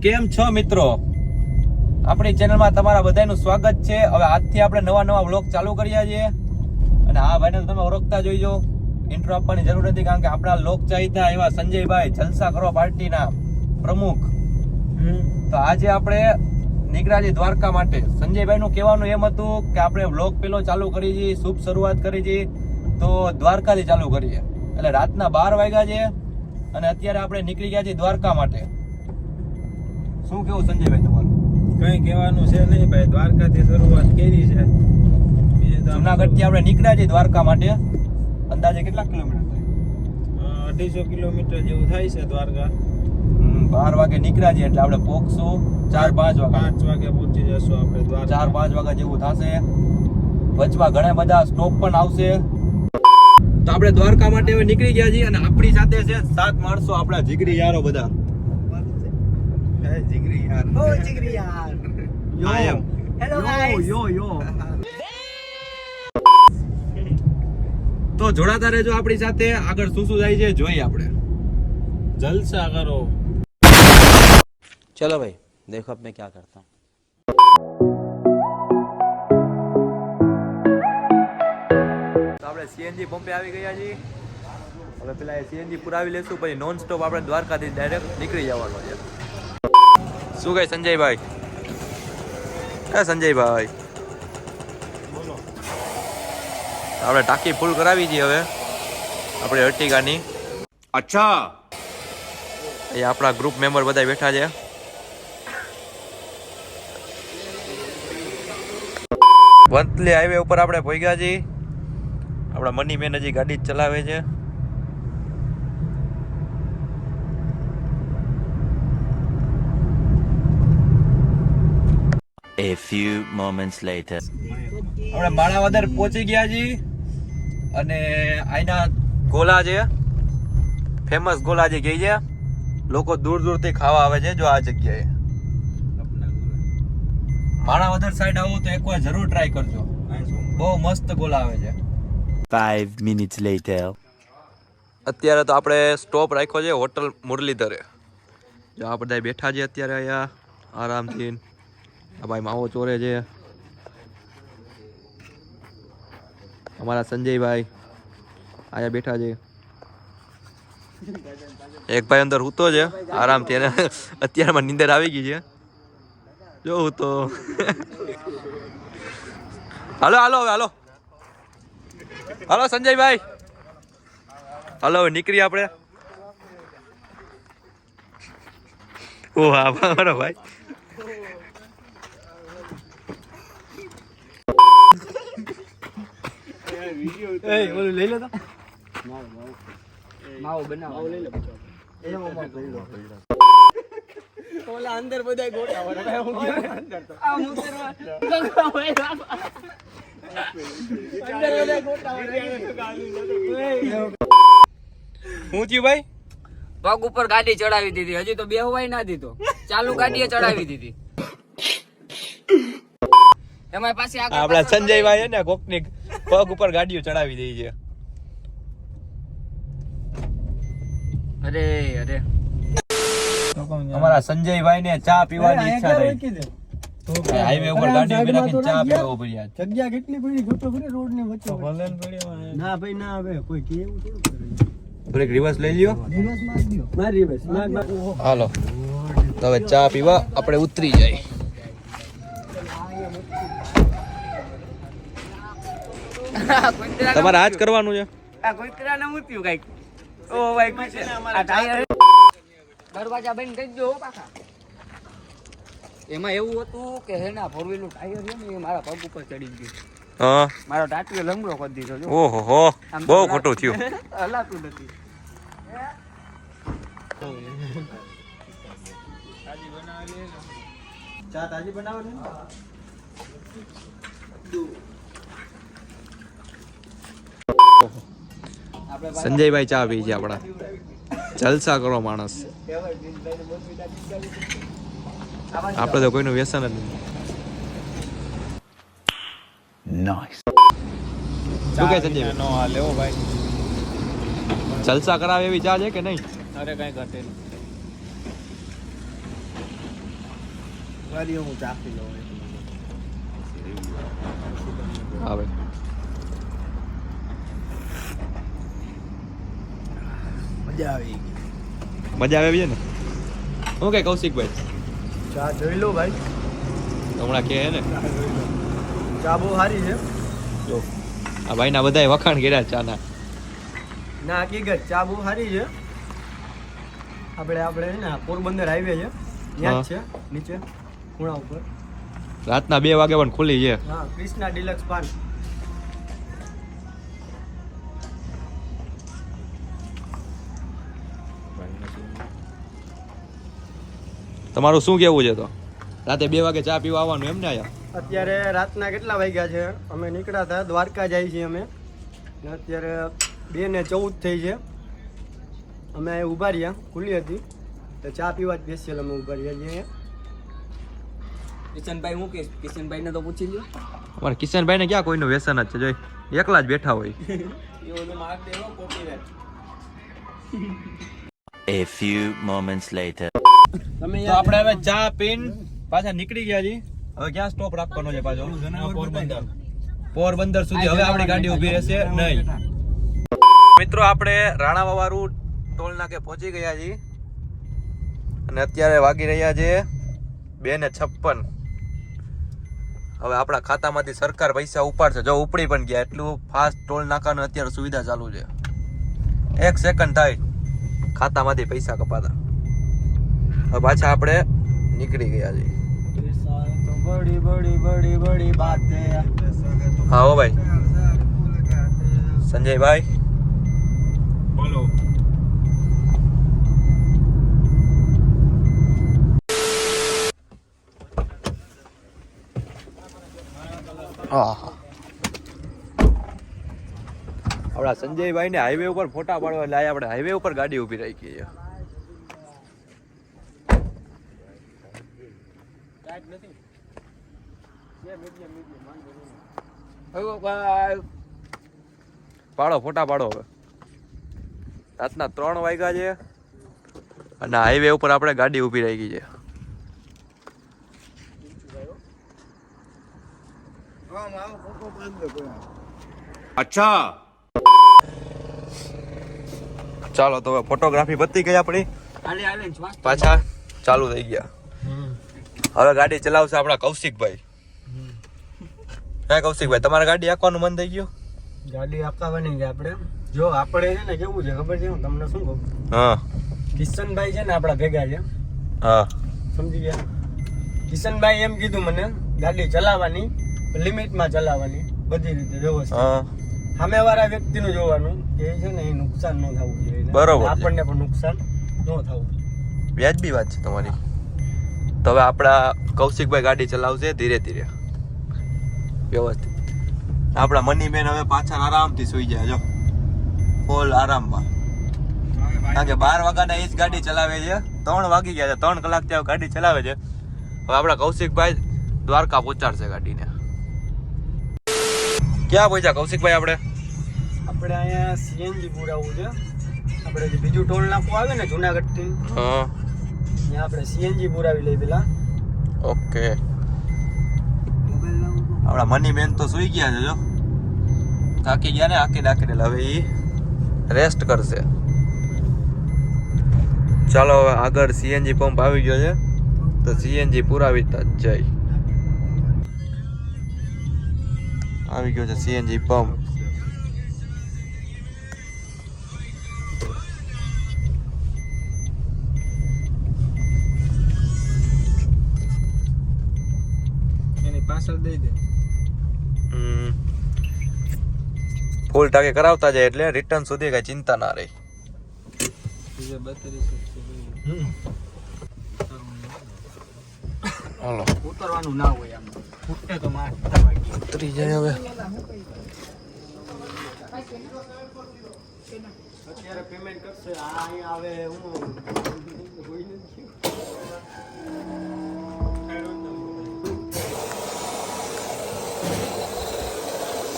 કેમ છો મિત્રો? આપણી ચેનલમાં તમારા બધાનું સ્વાગત છે. હવે આજથી આપણે નવા વ્લોગ ચાલુ કર્યા છે અને આ ભાઈને તમે ઓળખતા જોઈજો. ઇન્ટ્રો આપવાની જરૂર નથી કારણ કે આપણા લોક ચાહિતા એવા સંજયભાઈ જલસા કરો પાર્ટીના પ્રમુખ. તો આજે આપણે નીકળ્યા છીએ દ્વારકા માટે. સંજયભાઈનું કહેવાનું એમ હતું કે આપણે વ્લોગ પેલો ચાલુ કરી છીએ, શુભ શરૂઆત કરી છીએ તો દ્વારકાથી ચાલુ કરીએ. એટલે રાતના 12 વાગ્યા છે અને અત્યારે આપણે નીકળી ગયા છીએ દ્વારકા માટે. શું કેવું સંજયભાઈ તમારું? કઈ કહેવાનું છે નહીં ભાઈ, દ્વારકાથી શરૂઆત કરી છે. જુનાગઢ થી આપણે નીકળ્યા છીએ દ્વારકા માટે. અંદાજે કેટલા કિલોમીટર થાય? 250 કિલોમીટર જેવું થાય છે દ્વારકા. 12 વાગે નીકળ્યા છીએ એટલે આપણે પહોંચશું 4-5 વાગે. 5 વાગે પહોંચી જશું આપણે દ્વારકા. 4-5 વાગ્યા જેવું થશે. વચમાં ઘણા બધા સ્ટોપ પણ આવશે. તો આપણે દ્વારકા માટે હવે નીકળી ગયા છીએ અને આપણી સાથે છે 7 માણસો, આપણા જીગરી યારો બધા. જીગરી યાર. ઓ જીગરી યાર. I am. Hello guys. yo. તો જોડાતા રહેજો આપણી સાથે. આગળ શું થાય છે જોઈએ આપણે. જલસા કરો. चलो भाई देखो अब मैं क्या करता हूँ. તો આપણે સીએનજી પંપે આવી ગયા છીએ. હવે પેલા સીએનજી પુરાવી લેશું પછી નોન સ્ટોપ આપણે દ્વારકાથી ડાયરેક્ટ નીકળી જવાનો છે. શું કહે સંજયભાઈ? સંજયભાઈ બોલો. આપણે ટાંકી ફૂલ કરાવી છે હવે આપણે અર્ટિગાની. અચ્છા, એ આપણા ગ્રુપ મેમ્બર બધા બેઠા છે. વંથલી હાઈવે ઉપર આપણે પહોંચ્યા છીએ. આપણા મની મેન હજી ગાડી જ ચલાવે છે. A few moments later. આપણે માણાવદર પહોંચી ગયા છીએ અને અહીંના ગોલા છે, ફેમસ ગોલા જે કહે છે, લોકો દૂર દૂરથી ખાવા આવે છે. જો આ જગ્યાએ માણાવદર સાઈડ આવો તો એકવાર જરૂર ટ્રાય કરજો. બહુ મસ્ત ગોલા આવે છે. 5 minutes later. અત્યારે તો આપણે સ્ટોપ રાખ્યો છે હોટલ મુરલીધરે. જો આ બધા બેઠા છે અત્યારે અહીંયા આરામથી. આ ભાઈ માવો ચોરે છે. અમારા સંજયભાઈ અહીંયા બેઠા છે. એક ભાઈ અંદર સૂતો છે આરામથી. એને અત્યારમાં નીંદર આવી ગઈ છે. જો તો હાલો હાલો હવે હાલો હાલો સંજયભાઈ, હાલો હવે નીકળી આપણે. ઓ હા મારો ભાઈ. ઓલું લઈ લો તો. માવો બનાવો. લઈ લો. ઓલા અંદર બધા ગોટા વળે. હું અંદર તો. આ મુસરવા. અંદર બધા ગોટા વળે. હું થયું ભાઈ? પગ ઉપર ગાડી ચડાવી દીધી. હજી તો બેહવાય ના દીધો. ચાલુ ગાડીએ ચડાવી દીધી. તમારી પાસે આપડા સંજયભાઈ છે ને કોકની પગ ઉપર ગાડીઓ ચડાવી દે છે. અરે અરે અમારા સંજયભાઈ ને ચા પીવાની ઈચ્છા થઈ. હાઈવે ઉપર ગાડી ઉભી રાખીને ચા પીવા ઉભી રહ્યા. જગ્યા કેટલી પડી ગોતો પડે રોડ ને વચ્ચે. ભલે ને પડ્યો. ના ભાઈ ના, હવે કોઈ કેવું થોડું કરે. થોડીક રિવર્સ લઈ લ્યો. રિવર્સ માર દયો. માર રિવર્સ માર. હાલો તો હવે ચા પીવા આપણે ઉતરી જાય. તમારે આજ કરવાનું છે. આ કુતરા ને મૂત્યું કઈક. ઓ ભાઈ કુતરા. આ ટાયર દરવાજા બંધ કરી દો પાછા. એમાં એવું હતું કે હે ના ફોર વ્હીલનું ટાયર છે ને એ મારા પગ ઉપર ચડી ગયું. હા, મારો ટાટિયો લંગડો કરી દીધો. જો ઓહો હો, બહુ ખોટું થયું. હલાતું નથી. ચા તાજી બનાવો ને. સંજયભાઈ ચા પી છે આપણા. જલસા કરો માણસ. આપણે તો કોઈનું વ્યસન જ નથી. Nice. શું કહે સંજયભાઈ? નો હાલે હો ભાઈ. જલસા કરાવે એવી ચા છે કે નહીં? અરે કઈ ઘટે નહીં. વારી હું ચાખી લઉં હા ભાઈ મજા આવી ગઈ મજા આવે છે ને શું કે કૌશિકભાઈ ચા જોઈ લો ભાઈ હમણાં કે હે ને ચા બહુ સારી છે જો આ ભાઈના બધાય વખાણ કર્યા ચાના ના હકીકત ચા બહુ સારી છે આપણે છે ને પોરબંદર હાઈવે છે ત્યાં જ છે નીચે ખૂણા ઉપર રાતના 2 વાગે પણ ખુલ્લી છે હા ક્રિષ્ના ડિલક્સ પાન તમારું શું કેવું છે તો રાતે 2 વાગે ચા પીવા આવવાનું એમ ને આયા અત્યારે રાતના કેટલા વાગ્યા છે અમે નીકળ્યા હતા દ્વારકા જાય છીએ અમે ને અત્યારે 2:14 થઈ છે અમે અહીં ઊભા રહ્યા ખુલ્લી હતી તો ચા પીવા જ સ્પેશિયલ અમે ઊભા રહ્યા છીએ કિશનભાઈ હું કે કિશનભાઈને તો પૂછી લ્યો અમારે કિશનભાઈ ને ક્યાં કોઈનું વ્યસન જ છે જોઈ એકલા જ બેઠા હોય એવો તો માર્ક દેવો copyright A few moments later. તમે તો આપણે હવે ચા પીન પાછા નીકળી ગયા છી હવે ક્યાં સ્ટોપ રાખવાનો છે પાછો પોરબંદર સુધી હવે આપણી ગાડી ઊભી રહેશે નહીં મિત્રો આપણે રાણાવાવાળું ટોલ નાકે પહોંચી ગયા છીએ અને અત્યારે વાગી રહ્યા છે 2:56 હવે આપણા ખાતામાંથી સરકાર પૈસા ઉપાડશે જો ઉપડી પણ ગયા એટલું ફાસ્ટ ટોલ નાકાનું અત્યારે સુવિધા ચાલુ છે 1 સેકન્ડ થાય ખાતામાંથી પૈસા કપાતા હવે પાછા આપણે નીકળી ગયા છીએ તો બડી બડી બડી બડી બાત હે હા હો ભાઈ સંજયભાઈ બોલો આપણા સંજયભાઈ ને હાઈવે ઉપર ફોટા પાડવા એટલે આપણે હાઈવે ઉપર ગાડી ઊભી રાખી છે પાડો ફોટા પાડો હવે રાતના 3 વાગ્યા છે અને હાઈવે ઉપર આપણે ગાડી ઊભી રાખી છે અચ્છા ચાલો તો હવે ફોટોગ્રાફી પતી ગઈ આપણી હાલે હાલે શ્વાસ પાછા ચાલુ થઈ ગયા હવે ગાડી ચલાવશે આપણા કૌશિકભાઈ હે કૌશિકભાઈ તમારે ગાડી આંકવાનું મન થઈ ગયું ગાડી આપાવાની છે આપણે જો આપણે છે ને કેવું છે ખબર છે હું તમને શું કહું હા કિશનભાઈ છે ને આપણા ભેગા છે હા સમજી ગયા કિશનભાઈ એમ કીધું મને ગાડી ચલાવવાની લિમિટમાં ચલાવવાની બધી રીતે વ્યવસ્થિત હા સામેવાળા વ્યક્તિનું જોવાનું કે છે ને એ નુકસાન ન થવું જોઈએ બરોબર છે. આપણને પણ નુકસાન ન થવું જોઈએ વ્યાજબી વાત છે તમારી તો હવે આપણા કૌશિકભાઈ ગાડી ચલાવશે ધીરે ધીરે વ્યવસ્થિત આપણા મનીબેન હવે પાછળ આરામથી સુઈ જાય જો ફૂલ આરામમાં કારણ કે 12 વાગ્યાના એ જ ગાડી ચલાવે છે 3 વાગી ગયા છે 3 કલાકથી આ ગાડી ચલાવે છે હવે આપણા કૌશિકભાઈ દ્વારકા પહોંચાડશે ગાડીને ક્યાં પહોંચ્યા કૌશિકભાઈ આપણે આપણે અહીંયા સીએનજી પુરાવું છે આપણે જે બીજું ટોલ નાકું આવે ને જુનાગઢથી હા ત્યાં આપણે સીએનજી પુરાવી લઈ પેલા ઓકે આપણા મનીબેન તો સુઈ ગયા છે જો થાકી ગયા ને આખી નાખીને હવે એ રેસ્ટ કરશે ચાલો હવે આગળ સીએનજી પંપ આવી ગયો છે તો સીએનજી પુરાવી જાય આવી ગયો છે સીએનજી પંપ એની પાછળ દઈ દે ફૂલ ટાંકે કરાવતા જાય એટલે રિટર્ન સુધી કઈ ચિંતા ના રહી બીજા 32 હાલો ઉતરવાનું ના હોય આમ ફૂટે તો માર ઉતરી જાય હવે અત્યારે પેમેન્ટ કરશે આ અહીંયા આવે હું હોય નથી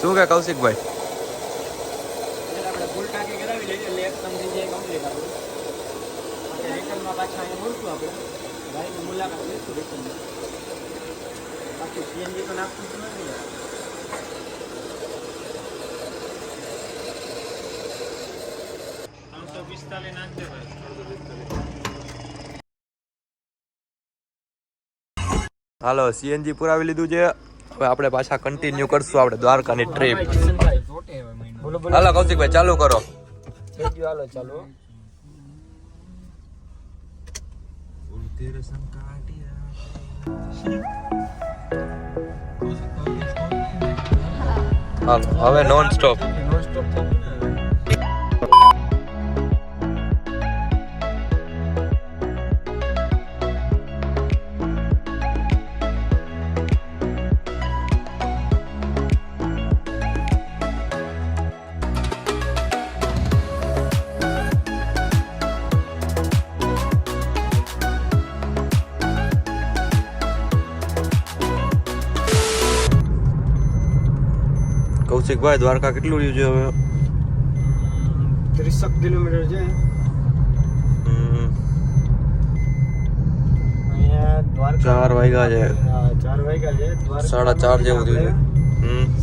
શું કે કૌશિકભાઈ આપણે ફૂલ ટાંકી કરાવી લઈએ એટલે એક સમજી જાય કમ્પ્લીટ આપણે રિટર્નમાં પાછા અહીંયા મળશું આપણે ગાડીની મુલાકાત લઈશું રિટર્નમાં બાકી સીએનજી તો નાખતું જ નથી યાર. હાલો સીએનજી પુરાવી લીધું છે. હવે આપણે પાછા કન્ટિન્યુ કરશું આપણે દ્વારકાની ટ્રીપ. બોલો બોલો. હાલો કૌશિકભાઈ ચાલુ કરો. થઈ ગયું, હાલો ચાલો. હાલો હવે નોન સ્ટોપ. નોન સ્ટોપ થઈ ગયું ને હવે. કૌશિકભાઈ દ્વારકા કેટલું રહ્યું છે હવે? 30 કિલોમીટર છે. અહીંયા દ્વારકા 4 વાગ્યા છે. હા, 4 વાગ્યા છે. દ્વારકા 4:30 જેવું થયું છે.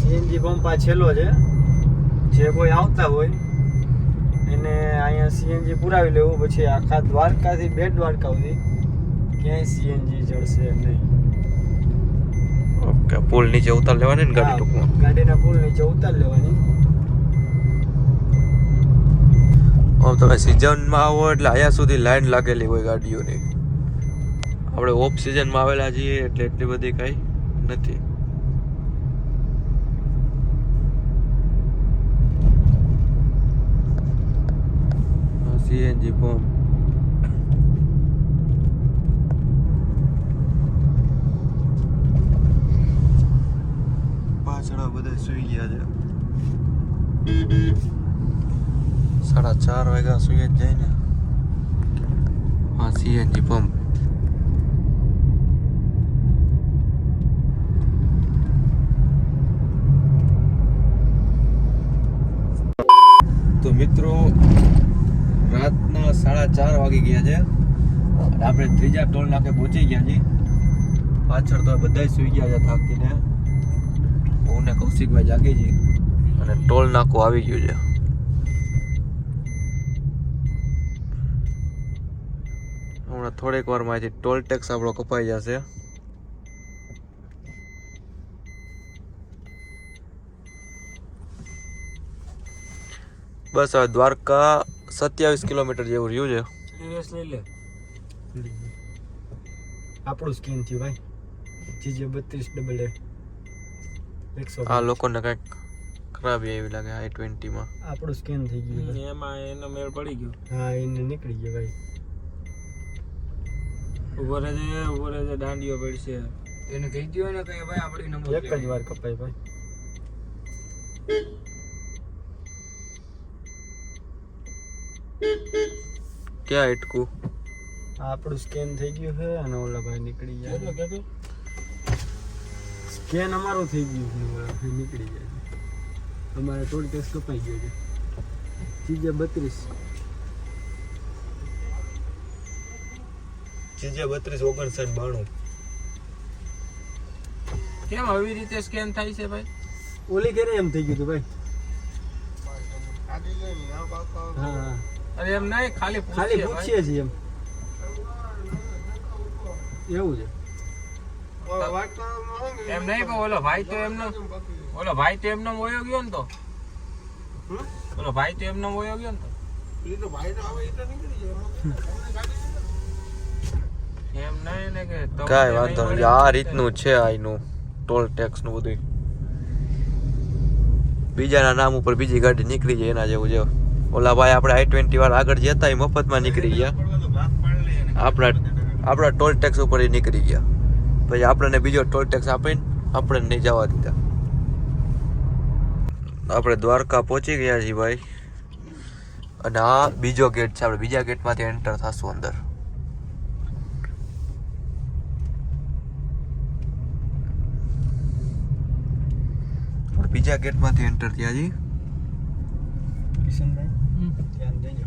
સીએનજી પંપ આ છેલ્લો છે. જે કોઈ આવતા હોય એને અહીંયા સીએનજી પુરાવી લેવું, પછી આખા દ્વારકાથી બેટ દ્વારકા સુધી ક્યાંય સીએનજી જળશે નહીં. ઓકે પુલ નીચે ઉતાર લેવાની ને ગાડી ટૂંકમાં. ગાડીના પુલ નીચે ઉતાર લેવાની. આમ તમે સિઝનમાં આવો એટલે અહીંયા સુધી લાઈન લાગેલી હોય ગાડીઓની. આપણે ઓફ સિઝનમાં આવેલા છીએ એટલે એટલી બધી કઈ નથી. સીએનજી પંપ પાછળ બધા સુઈ ગયા છે. 4:30 વાગ્યા સુઈ જ જાય ને. હા સીએનજી પંપ. તો મિત્રો રાતના 4:30 વાગી ગયા છે અને આપણે ત્રીજા ટોલ નાકે પહોંચી ગયા છીએ. પાછળ તો બધા સુઈ ગયા છે થાકીને. હું ને કૌશિકભાઈ જાગી છીએ અને ટોલ નાકું આવી ગયું છે. હમણાં થોડીક વારમાંથી ટોલ ટેક્સ આપણો કપાઈ જશે. બસ હવે દ્વારકા 27 કિલોમીટર જેવું રહ્યું છે. સિરિયસ લઈ લે. આપણું સ્કીન થયું ભાઈ. જીજે 32 આ લોકોને કઈક ખરાબી આવી લાગે i20 માં. આપણું સ્કેન થઈ ગયું. એમાં એનો મેળ પડી ગયો. હા એને નીકળી ગયો ભાઈ. ઉભો રહેજે દાંડીઓ પડશે. એને કહી દો ને કઈ ભાઈ આપણી નંબર એક જ વાર કપાય ભાઈ. ક્યાં અટકું? આ આપણું સ્કેન થઈ ગયું છે અને ઓલા ભાઈ નીકળી ગયા. સ્કેન અમારું થઈ ગયું છે, ઓલા ભાઈ નીકળી ગયા છે. અમારે ટોલ ટેક્સ કપાઈ ગયો છે. જીજે 32. જીજે 32 59 92. કેમ આવી રીતે સ્કેન થાય છે ભાઈ? ઓલી કેરે એમ થઈ ગયું હતું ભાઈ. હા હા અરે એમ નહીં, ખાલી ખાલી પૂછીએ છીએ એમ. એવું છે. એમ નહીં પણ ઓલો ભાઈ તો એમનો વયો ગયો ને તો. ઓલો ભાઈ તો એમનો વયો ગયો ને તો. એમ નહીં ને કે તમને કાંઈ વાંધો નહીં નથી. આ રીતનું છે આનું ટોલ ટેક્સ નું બધું. બીજાના નામ ઉપર બીજી ગાડી નીકળી જાય એના જેવું છે. ઓલા ભાઈ આપણે i20 વાળા આગળ જતા એ મફતમાં નીકળી ગયા. આપણા ટોલ ટેક્સ ઉપર એ નીકળી ગયા. પછી આપણને બીજો ટોલ ટેક્સ આપીને આપણે નહીં જવા દીધા. આપણે દ્વારકા પહોંચી ગયા છીએ ભાઈ. અને આ બીજો ગેટ છે. આપણે બીજા ગેટમાંથી એન્ટર થશું અંદર. બીજા ગેટમાંથી એન્ટર થયા છીએ. કિશનભાઈ ધ્યાન દેજો.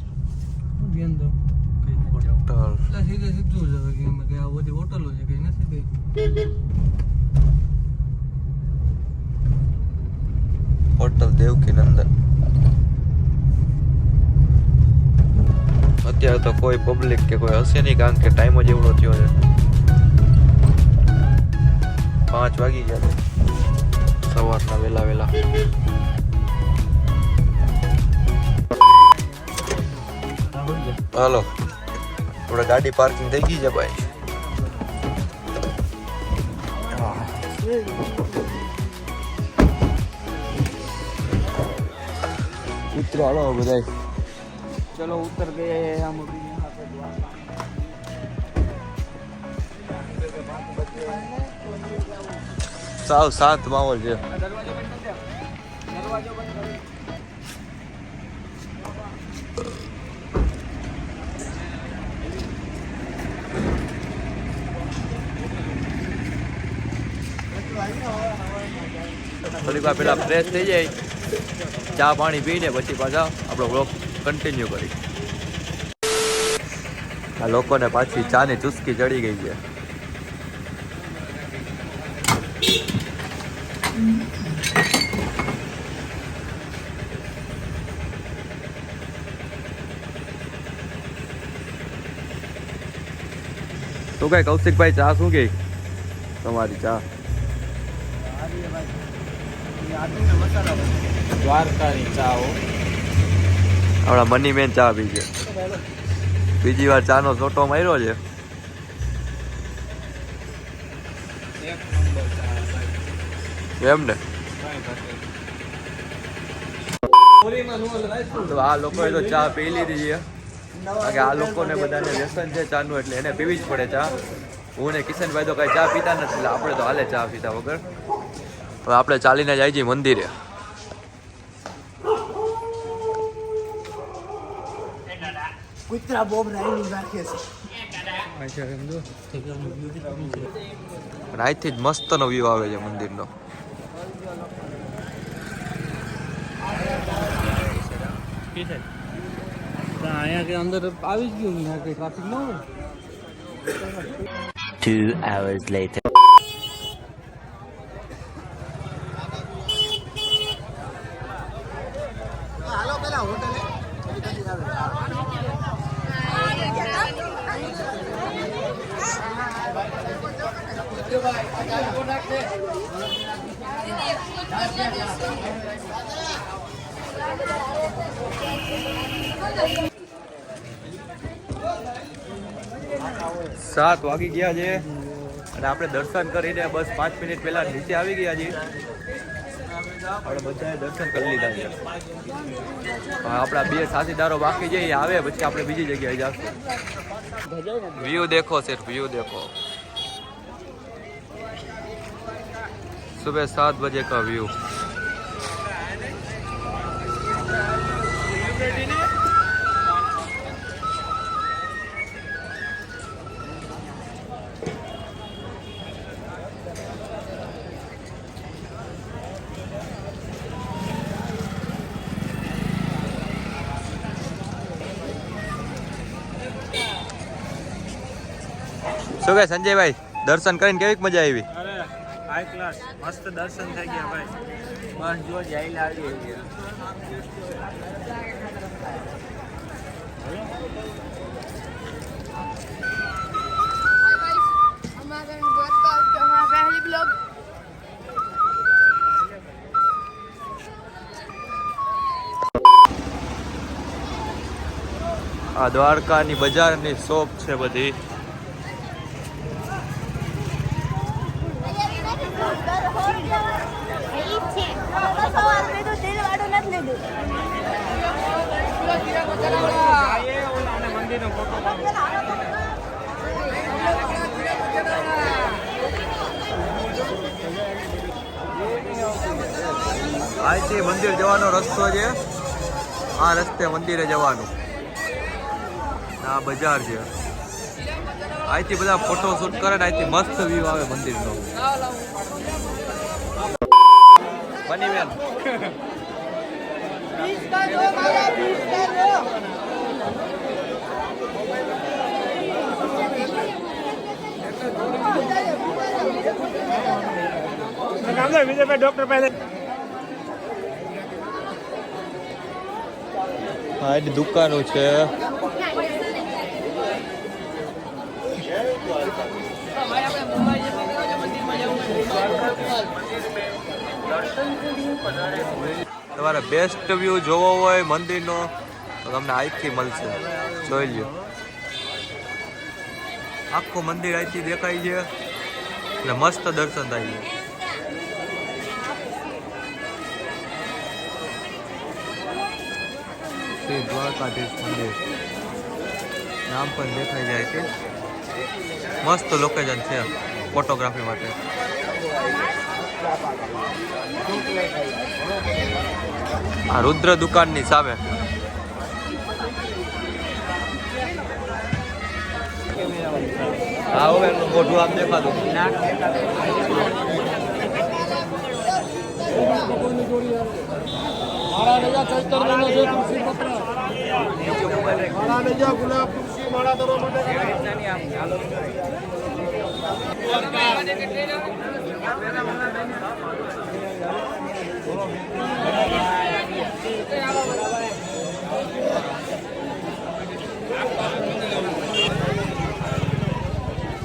હોટલ સીધું જ હવે કે આ બધી હોટલો છે કઈ નથી કઈ. હોટલ દેવકી નંદન. અત્યારે તો કોઈ પબ્લિક કે કોઈ હશે નહીં, કારણ કે ટાઈમ જ એવડો થયો છે. 5 વાગી ગયા છે સવારના વેલા. હાલો, આપણે ગાડી પાર્કિંગ થઈ ગઈ છે ભાઈ. ઉતરો હાલો બધા. ચલો ઉતર ગए हम अभी यहाँ पे સાવ શાંત માહોલ છે. दरवाजा बंद कर दे, दरवाजा बंद कर. થોડીક વાર પેલા ફ્રેશ થઈ જાય, ચા પાણી પીને પછી પાછા આપણો વ્લોગ કન્ટિન્યુ કરી. આ લોકોને પાછી ચાની ચુસ્કી ચડી ગઈ છે. શું કઈ કૌશિકભાઈ, ચા શું કઈ તમારી ચા? દ્વારકાની ચાઓ. આપણા મની મેન ચા પી છે. બીજી વાર ચાનો સોટો માર્યો છે. એમ ને? તો આ લોકોએ તો ચા પી લીધી છે, કારણ કે આ લોકોને બધાને વ્યસન છે ચાનું, એટલે એને પીવી જ પડે ચા. હું ને કિશનભાઈ તો કઈ ચા પીતા નથી, એટલે આપણે તો હાલે ચા પીતા વગર. હવે આપણે ચાલીને જાય છીએ મંદિરે. कुतरा बोब राइडिंग રાખે છે. અને અહીંથી જ મસ્તનો વ્યૂ આવે છે મંદિરનો. અહીંયા કે અંદર આવી જ ગયું, અહીંયા કઈ ટ્રાફિક ન હોય. 2 hours later. સાત વાગી ગયા છે અને આપણે દર્શન કરીને બસ 5 મિનિટ પહેલા નીચે આવી ગયા છીએ. આપણે બધાએ દર્શન કરી લીધા છે. આપણા 2 સાથીદારો બાકી છે, એ આવે પછી આપણે બીજી જગ્યાએ જઈશું. વ્યૂ દેખો, સિર્ફ વ્યૂ દેખો. सुबह 7 बजे का व्यू. શું કહે સંજયભાઈ, દર્શન કરીને કેવી મજા આવી? હાઈ ક્લાસ, મસ્ત દર્શન થઈ ગયા ભાઈ. બસ જો જઈ લાવી. આ દ્વારકાની બજારની શોપ છે બધી. અહીંથી મંદિર જવાનો રસ્તો છે, આ રસ્તે મંદિરે જવાનું. આ બજાર છે, અહીંથી બધા ફોટો શૂટ કરે ને અહીંથી મસ્ત વ્યૂ આવે મંદિરનો. બની બેન વિજયભાઈ ડોક્ટર પાસે હા એની દુકાનો છે. તમારે બેસ્ટ વ્યૂ જોવો હોય મંદિરનો તો તમને અહીંથી મળશે. જોઈ લ્યો, આખું મંદિર અહીંથી દેખાય છે અને મસ્ત દર્શન થાય છે. શ્રી દ્વારકાધીશ મંદિર નામ પણ દેખાઈ જાય છે. મસ્ત લોકેશન છે ફોટોગ્રાફી માટે. આ રુદ્ર દુકાનની સામે હા હવે એનું મોઢું આમ દેખાતું.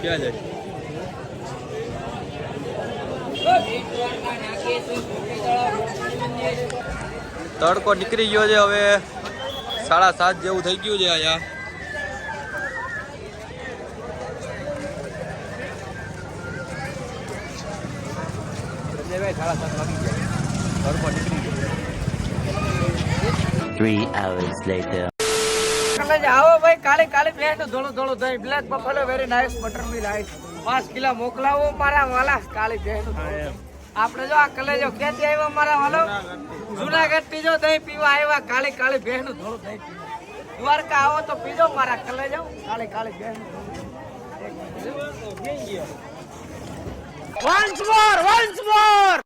ક્યાં જાય? તડકો નીકળી ગયો છે. હવે 7:30 જેવું થઈ ગયું છે અહીંયા. તડકો નીકળી ગયો. 3 hours later. આવો ભાઈ, કાલે કાલે બેઠો ધોળો ધોળો થઈ black buffalo very nice butter મિલ આઈસ 5 કિલો મોકલાવો મારા વાલા. કાલે બેઠો આપણે જો આ કલેજો ક્યાંથી આવ્યા મારા વાલો? જુનાગઢ થી જો દહીં પીવા આવ્યા. કાલે કાલે બેઠો ધોળો દહીં દ્વારકા આવો તો પીજો મારા કલેજો. કાલે કાલે બેઠો once more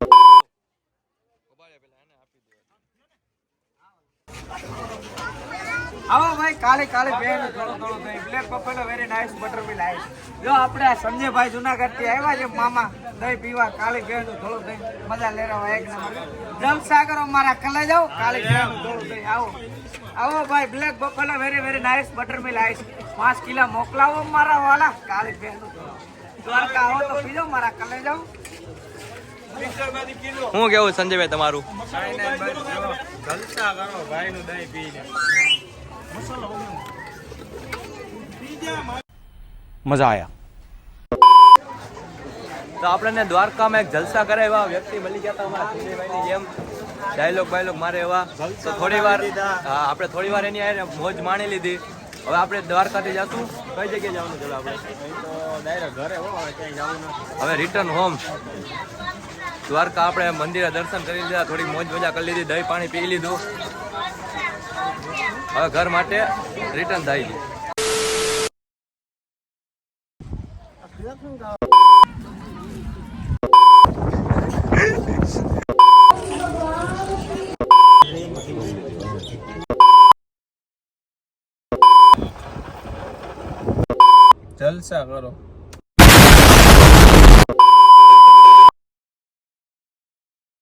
આવો ભાઈ, કાલે કાલે બેન થોડો થોડો થઈ black buffalo very nice butter મિલ આઈસ. જો આપણે આ સંજયભાઈ જુનાગઢ થી આવ્યા છે મામા દહીં પીવા. કાલે બેન થોડો થઈ મજા લેવા એક નંબર જલસા કરો મારા કલે જાઓ. કાલે બેન થોડો થઈ આવો આવો ભાઈ, black buffalo very very nice butter મિલ આઈસ 5 કિલો મોકલાવો મારા વાલા. કાલે બેન દ્વારકા આવો તો પીજો મારા કલે જાઓ. શું કેવું સંજયભાઈ તમારું? જલસા કરો ભાઈ નું દહીં પીને. મજા આયા. તો આપણને દ્વારકામાં એક જલસા કરે એવા વ્યક્તિ મળી ગયા હતા અમારા સંજયભાઈની જેમ. ડાયલોગ બાયલોગ મારે એવા. તો થોડી વાર આપણે થોડી વાર એની આને મોજ માણી લીધી. હવે આપણે દ્વારકાથી જશું. કઈ જગ્યાએ જવાનું છે આપણે? ડાયરેક્ટ ઘરે હો, ક્યાંય જવું નથી. હવે રિટર્ન હોમ. દ્વારકા આપણે મંદિરે દર્શન કરી લીધા, થોડી મોજ મજા કરી લીધી, દહીં પાણી પી લીધું. હવે ઘર માટે રિટર્ન થાય છે. જલસા કરો.